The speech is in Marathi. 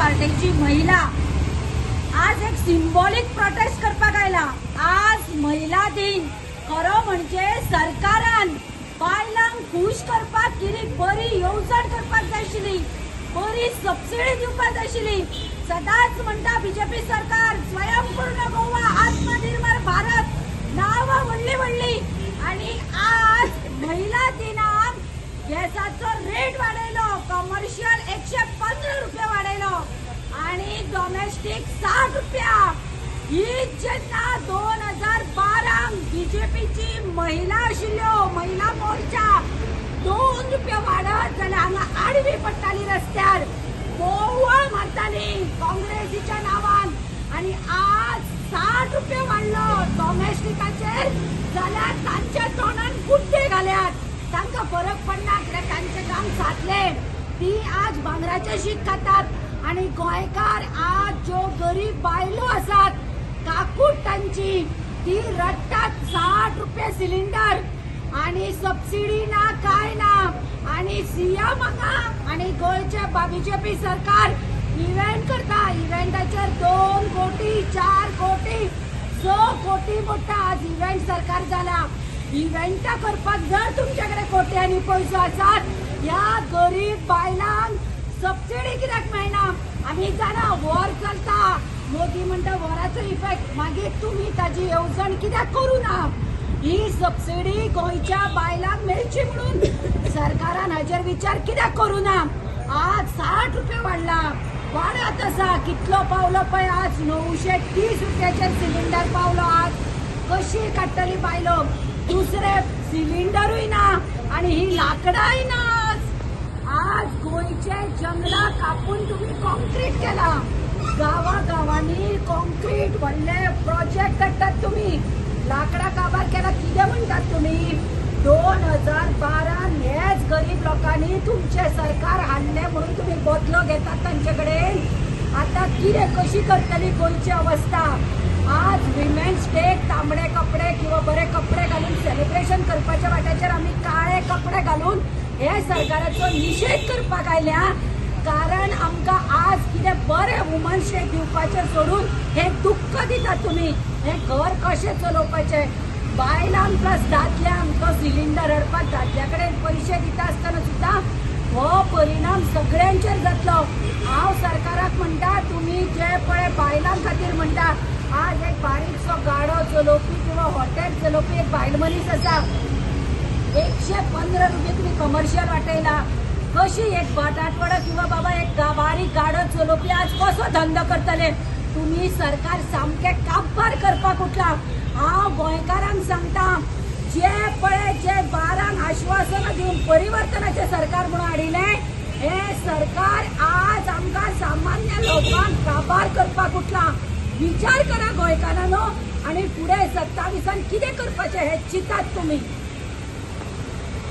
पार्टीची महिला आज एक सिंबॉलिक प्रोटेस्ट करपाक आयला। आज महिला दिन खरो म्हणजे सरकारान बायलांक खुश करपाक किरी बरी येवजण करपाक जाय आशिल्ली, बरी सबसिडी दिवपाक जाय आशिल्ली। सदांच म्हणटा बीजेपी सरकार स्वयंपूर्ण गोवा, आत्मनिर्भर भारत नावां व्हडली व्हडली, आणि आज महिला दिनाक गॅसाचो रेट वाडयलो, कमर्शियल 115 रुपया वाडयलो आणि डोमेस्टिक 60 रुपया। ही जेन्ना 2012 बीजेपीची महिला आशिल्ल्यो, महिला मोर्चा 2 रुपया वाडत जाल्यार हांगा आडवी पडटाली रस्त्यार, बोवाळ मारताली काँग्रेसीच्या नांवान, आणि आज 60 रुपया वाडलो डोमेस्टिकाचेर जाल्यार तांच्या तोंडान गुड्डे घाल्यात। तांकां फरक पडना कित्याक तांचें काम सादले। ती आज भांगराचें शीत खातात आणि गोंयकार आज ज्यो गरीब बायलो आसात काकूट तांची ती रडटात 60 रुपये सिलिंडर आणि सबसिडी ना काय ना, आणि सीएम हांगा आणि गोंयचे बीजेपी सरकार इव्हेंट करता, इव्हेंटाचेर 2 कोटी 4 कोटी 6 कोटी मोठा आज इव्हेंट सरकार जाला। इव्हेंट करपाक जर तुमच्याकडे कोट्यांनी पैसो आसात, ह्या गरीब बायलांक सबसिडी कित्याक मेळना? आमी जाणा वॉर चलता, मोदी म्हणटा वॉराचो इफेक्ट, मागीर तुम्ही ताजी येवजण कित्याक करू ना? ही सबसिडी गोंयच्या बायलांक मेळची म्हणून सरकारान हाजेर विचार कित्याक करू ना? आज 60 रुपया वाडला, वाडत आसा, कितलो पावलो पळय आज 930 रुपयाचेर सिलिंडर पावलो। आज कशी काडटली बायलो? दुसरे सिलिंडरूय ना आणि ही लाकडाय ना। आज गोंयचे जंगला कापून तुम्ही कॉन्क्रीट केला, गावागावांनी कॉन्क्रीट व्हडले प्रोजेक्ट करतात तुम्ही, लाकडा काबार केला कितें म्हणटात तुम्ही? 2012 हेच गरीब लोकांनी तुमचे सरकार हाडले म्हणून तुम्ही बदलो घेतात तांचेकडे। आता कितें कशी करतली गोंयची अवस्था? आज विमेन्स डे तांबडे कपडे किंवा बरे कपडे घालून सेलिब्रेशन करपाच्या वाट्याचेर आमी काळे कपडे घालून हे सरकाराचो निषेध करपाक आयल्या, कारण आमकां आज कितें बरे वुमन्स डे दिवपाचें सोडून हे दुःख दितात तुम्ही। हे घर कशें चलोवपाचें? बायलांक प्लस दादल्यांक तो सिलिंडर हाडपाक दादल्या कडेन पयशे दिता आसतना सुद्दां हो परिणाम सगळ्यांचेर जातलो। हांव सरकाराक म्हणटा, तुम्ही जे पळय बायलां खातीर म्हणटा, आज एक बारीकसो गाडो चलोवपी किंवा हॉटेल चलोवपी एक बायल मनीस आसा, 115 रुपये तुम्ही कमर्शियल वाटयला। कशी एक बटाटवडा किंवा बाबा एक बारीक गाडो चलोवपी आज कसो धंदो करतले? तुम्ही सरकार सामके काबार करपाक उठला। हांव गोंयकारांक सांगता, जे पळय जे 12 आश्वासनां दिवन परिवर्तनाचे सरकार म्हणून हाडिले, हे सरकार आज आमकां सामान्य लोकांक काबार करपाक उठला। विचार करा गोंयकारांनो, आणि पुढे 27 कितें करपाचें हे चिंतात तुम्ही।